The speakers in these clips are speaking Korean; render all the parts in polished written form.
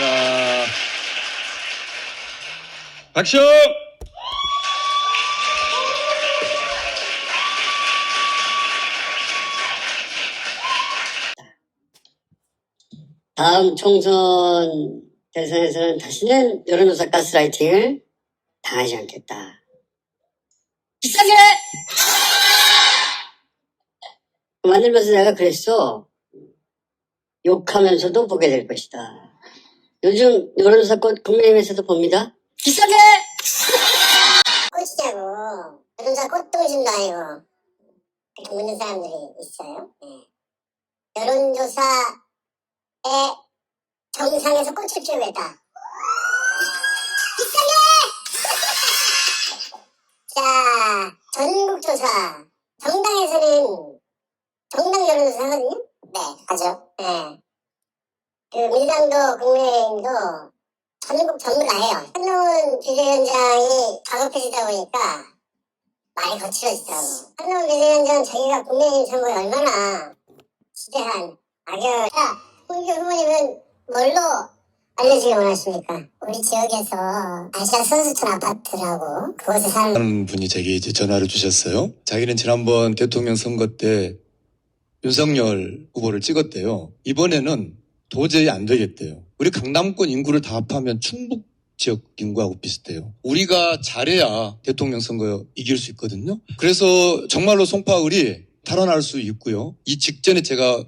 자, 박수! 다음 총선 대선에서는 다시는 여론조사 가스라이팅을 당하지 않겠다. 비싸게! 만들면서 내가 그랬어. 욕하면서도 보게 될 것이다. 요즘 여론조사 국민의힘에서도 봅니다. 비싸게! 꽃이냐고. 여론조사 꽃등심도 아니고. 그렇게 묻는 사람들이 있어요. 네. 여론조사의 정상에서 꽃을 피우겠다. 비싸게! 자, 전국조사. 정당에서는 정당 여론조사 하거든요? 네, 하죠. 네. 그 민주당도 국민의힘도 전국 전부 다 해요. 한동훈 비대위원장이 다급해지다 보니까 말이 거칠어지더라고. 한동훈 비대위원장은 자기가 국민의힘 선거에 얼마나 지대한 악역을. 자, 홍익표 후보님은 뭘로 알려지기 원하십니까? 우리 지역에서 아시아 선수촌 아파트라고 그곳에 사는 하는 분이 제게 이제 전화를 주셨어요. 자기는 지난번 대통령 선거 때 윤석열 후보를 찍었대요. 이번에는 도저히 안 되겠대요. 우리 강남권 인구를 다 합하면 충북 지역 인구하고 비슷해요. 우리가 잘해야 대통령 선거 이길 수 있거든요. 그래서 정말로 송파울이 탈환할 수 있고요. 이 직전에 제가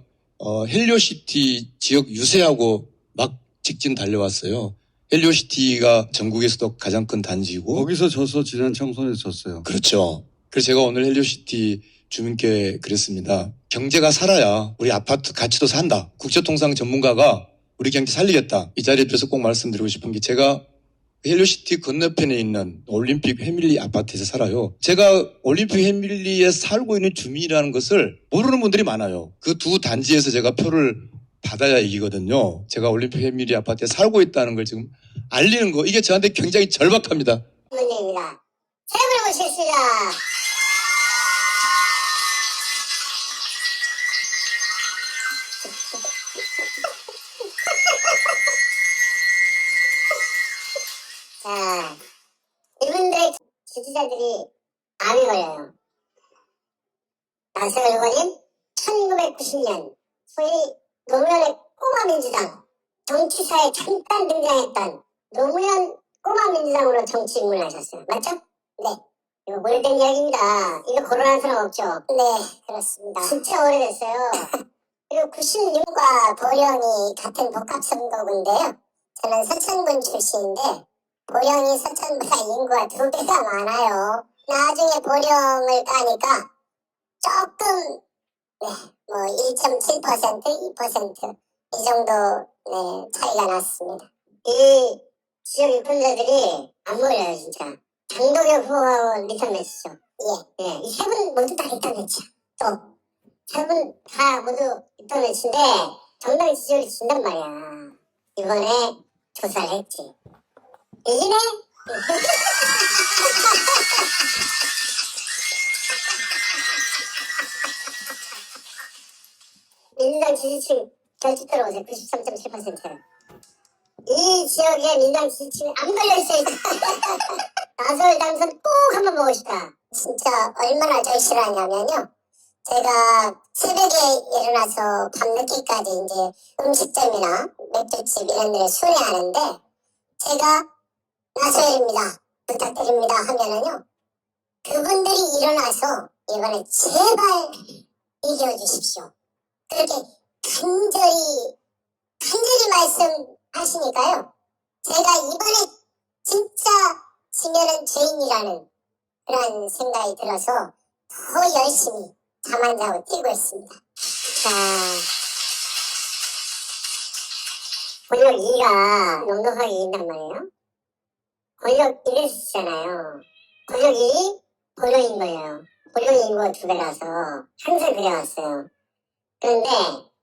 헬리오시티 지역 유세하고 막 직진 달려왔어요. 헬리오시티가 전국에서도 가장 큰 단지이고 거기서 져서 지난 총선에서 졌어요. 그렇죠. 그래서 제가 오늘 헬리오시티 주민께 그랬습니다. 경제가 살아야 우리 아파트 가치도 산다. 국제통상 전문가가 우리 경제 살리겠다. 이 자리에 대해서 꼭 말씀드리고 싶은 게 제가 헬리오시티 건너편에 있는 올림픽 패밀리 아파트에서 살아요. 제가 올림픽 패밀리에 살고 있는 주민이라는 것을 모르는 분들이 많아요. 그 두 단지에서 제가 표를 받아야 이기거든요. 제가 올림픽 패밀리 아파트에 살고 있다는 걸 지금 알리는 거 이게 저한테 굉장히 절박합니다. 문제입니다. 세 분을 모시겠습니다. 자, 이분들의 지지자들이 암이 걸려요. 나세월 의원님 1990년 소위 노무현의 꼬마 민주당 정치사에 잠깐 등장했던 노무현 꼬마 민주당으로 정치 입문하셨어요. 맞죠? 네. 이거 오래된 이야기입니다. 이거 거론한 사람 없죠? 네, 그렇습니다. 진짜 오래됐어요. 그리고 96과 보령이 같은 복합선거구인데요. 저는 서천군 출신인데 보령이 서천보다 인구가 2배가 많아요. 나중에 보령을 까니까 조금 뭐 1.7%, 2% 이 정도 차이가 났습니다. 이 지역 유권자들이 안 모여요 진짜. 장동혁 후보하고 리턴 매치죠. 예, 이 세 분 모두 다 리턴 매치야. 또 세 분 다 모두 리턴 매치인데 정당 지지율이 진단 말이야. 이번에 조사를 했지. 이기네? 민주당 지지층 결집 들어오세요. 93.7%. 이 지역에 민주당 지지층이 안 걸려있어요. 나서울 당선 꼭 한번 보고 싶다. 진짜 얼마나 절실하냐면요. 제가 새벽에 일어나서 밤늦게까지 이제 음식점이나 맥주집 이런 데를 수리하는데 제가 나서열입니다. 부탁드립니다 하면은요. 그분들이 일어나서 이번에 제발 이겨주십시오. 그렇게 간절히 말씀하시니까요. 제가 이번에 진짜 지면은 죄인이라는 그런 생각이 들어서 더 열심히 잠 안 자고 뛰고 있습니다. 자, 권력 2가 넉넉하게 이긴단 말이에요. 권력 1을 쓰잖아요. 권력 2이 권력인 거예요. 권력 인구가 2배라서 항상 그래왔어요. 그런데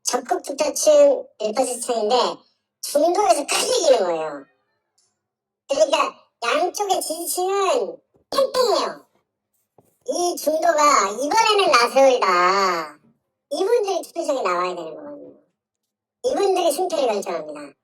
적극 투표층 1%층인데 중도에서 크게 이기는 거예요. 그러니까 양쪽의 지지층은 팽팽해요. 이 중도가 이번에는 나서울다. 이분들이 투표장에 나와야 되는 거거든요. 이분들이 승패를 결정합니다.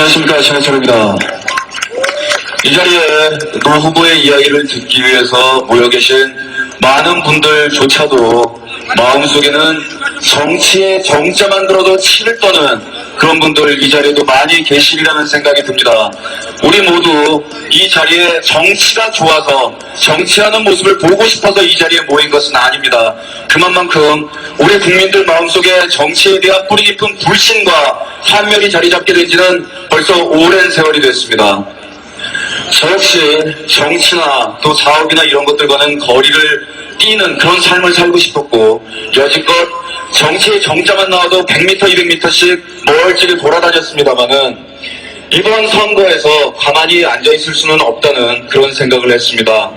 안녕하십니까, 신해철입니다. 이 자리에 노 후보의 이야기를 듣기 위해서 모여 계신 많은 분들조차도 마음속에는 정치의 정자만 들어도 치를 떠는 그런 분들 이 자리에도 많이 계시리라는 생각이 듭니다. 우리 모두 이 자리에 정치가 좋아서 정치하는 모습을 보고 싶어서 이 자리에 모인 것은 아닙니다. 그만큼 우리 국민들 마음속에 정치에 대한 뿌리 깊은 불신과 환멸이 자리 잡게 된 지는 벌써 오랜 세월이 됐습니다. 저 역시 정치나 또 사업이나 이런 것들과는 거리를 뛰는 그런 삶을 살고 싶었고, 여지껏 정치의 정자만 나와도 100m, 200m씩 멀찍이 돌아다녔습니다만은 이번 선거에서 가만히 앉아있을 수는 없다는 그런 생각을 했습니다.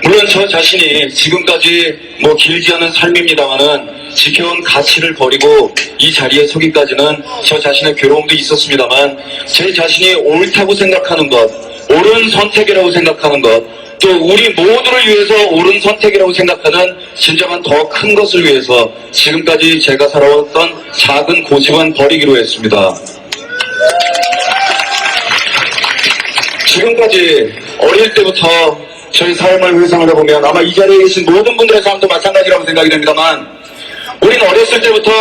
물론 저 자신이 지금까지 길지 않은 삶입니다만은 지켜온 가치를 버리고 이 자리에 서기까지는 저 자신의 괴로움도 있었습니다만, 제 자신이 옳다고 생각하는 것, 옳은 선택이라고 생각하는 것, 또 우리 모두를 위해서 옳은 선택이라고 생각하는 진정한 더 큰 것을 위해서 지금까지 제가 살아왔던 작은 고집은 버리기로 했습니다. 지금까지 어릴 때부터 저희 삶을 회상을 해보면 아마 이 자리에 계신 모든 분들의 삶도 마찬가지라고 생각이 됩니다만, 우리는 어렸을 때부터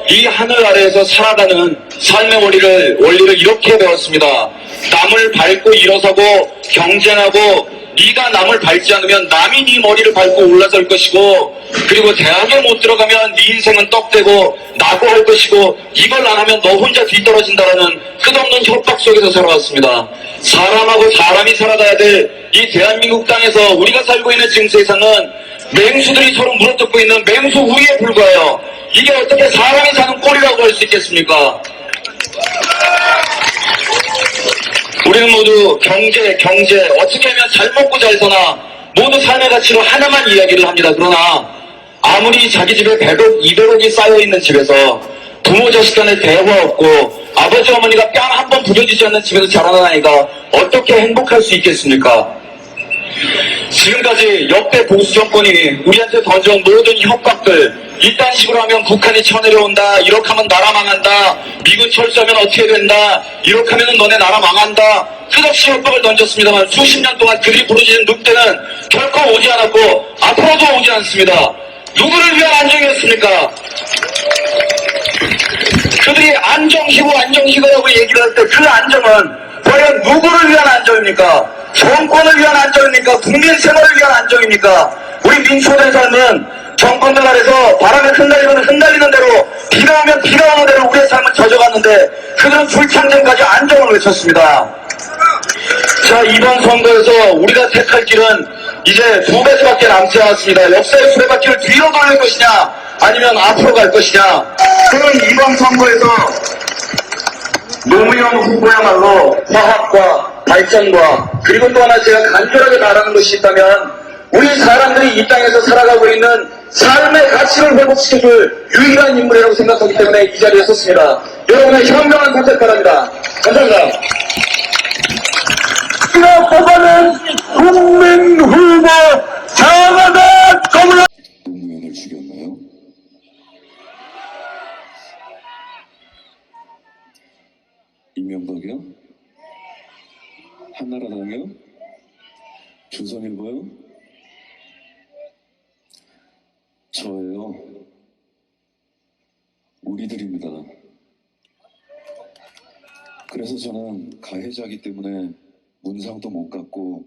이 하늘 아래에서 살아가는 삶의 원리를 이렇게 배웠습니다. 남을 밟고 일어서고 경쟁하고, 네가 남을 밟지 않으면 남이 네 머리를 밟고 올라설 것이고, 그리고 대학에 못 들어가면 네 인생은 떡되고 낙오할 것이고, 이걸 안 하면 너 혼자 뒤떨어진다라는 끝없는 협박 속에서 살아왔습니다. 사람하고 사람이 살아가야 될 이 대한민국 땅에서 우리가 살고 있는 지금 세상은 맹수들이 서로 물어뜯고 있는 맹수 우위에 불과해요. 이게 어떻게 사람이 사는 꼴이라고 할 수 있겠습니까? 우리는 모두 경제 어떻게 하면 잘 먹고 잘 사나 모두 삶의 가치로 하나만 이야기를 합니다. 그러나 아무리 자기 집에 100억, 200억이 쌓여있는 집에서 부모 자식 간에 대화 없고 아버지 어머니가 뺨 한 번 부려지지 않는 집에서 자라는 아이가 어떻게 행복할 수 있겠습니까? 지금까지 역대 보수 정권이 우리한테 던져온 모든 협박들, 이딴 식으로 하면 북한이 쳐내려온다, 이렇게 하면 나라 망한다, 미군 철수하면 어떻게 된다, 이렇게 하면 너네 나라 망한다, 끝없이 협박을 던졌습니다만 수십 년 동안 그들이 부르짖는 늑대는 결코 오지 않았고 앞으로도 오지 않습니다. 누구를 위한 안정이었습니까? 그들이 안정시고라고 얘기를 할 때 그 안정은 과연 누구를 위한 안정입니까? 정권을 위한 안정입니까? 국민 생활을 위한 안정입니까? 우리 민초된 삶은 정권들 아래서 바람에 흩날리는 대로, 비가 오면 비가 오는 대로 우리의 삶은 젖어갔는데 그들은 불창전까지 안정을 외쳤습니다. 자, 이번 선거에서 우리가 택할 길은 이제 두 가지밖에 남지 않았습니다. 역사의 수레바퀴를 뒤로 돌릴 것이냐, 아니면 앞으로 갈 것이냐. 그는 이번 선거에서 노무현 후보야말로 화합과 발전과, 그리고 또 하나 제가 간절하게 바라는 것이 있다면, 우리 사람들이 이 땅에서 살아가고 있는 삶의 가치를 회복시켜줄 유일한 인물이라고 생각하기 때문에 이 자리에 섰습니다. 여러분의 현명한 선택 바랍니다. 감사합니다. 우리가 뽑아낸 국민 후보 장하단 검을 노무현을 죽였나요? 이명박이요? 한나라당이요? 조선일보요? 저예요. 우리들입니다. 그래서 저는 가해자이기 때문에 문상도 못 갔고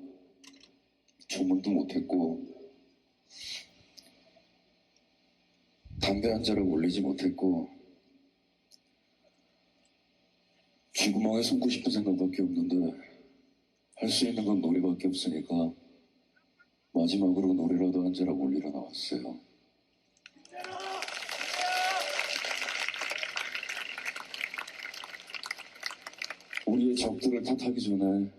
조문도 못했고 담배 한 자락 올리지 못했고 쥐구멍에 숨고 싶은 생각밖에 없는데 할 수 있는 건 노래밖에 없으니까 마지막으로 노래라도 한 자락 올리러 나왔어요. 우리의 적들을 탓하기 전에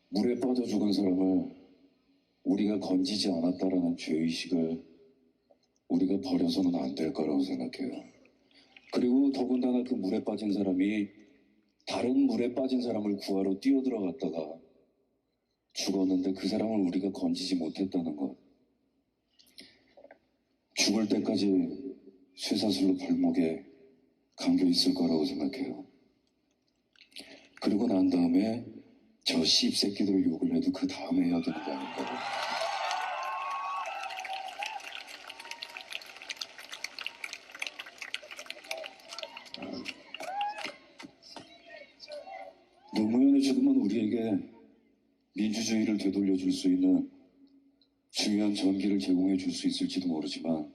물에 빠져 죽은 사람을 우리가 건지지 않았다라는 죄의식을 우리가 버려서는 안 될 거라고 생각해요. 그리고 더군다나 그 물에 빠진 사람이 다른 물에 빠진 사람을 구하러 뛰어들어갔다가 죽었는데 그 사람을 우리가 건지지 못했다는 것. 죽을 때까지 쇠사슬로 발목에 감겨 있을 거라고 생각해요. 그리고 난 다음에 저 씹새끼들 욕을 해도 그 다음에 해야 되는 거 아닐까요? 노무현의 죽음은 우리에게 민주주의를 되돌려줄 수 있는 중요한 전기를 제공해 줄 수 있을지도 모르지만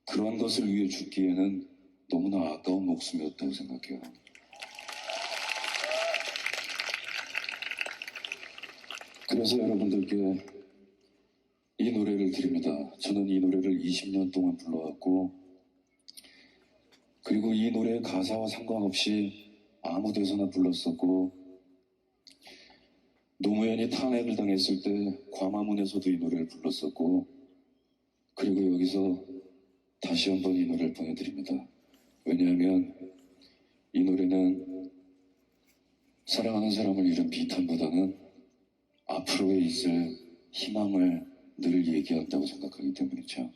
그런 것을 위해 죽기에는 너무나 아까운 목숨이었다고 생각해요. 그래서 여러분들께 이 노래를 드립니다. 저는 이 노래를 20년 동안 불러왔고 그리고 이 노래의 가사와 상관없이 아무 데서나 불렀었고 노무현이 탄핵을 당했을 때 광화문에서도 이 노래를 불렀었고 그리고 여기서 다시 한번 이 노래를 보내드립니다. 왜냐하면 이 노래는 사랑하는 사람을 잃은 비탄보다는 앞으로에 있을 희망을 늘 얘기한다고 생각하기 때문이죠.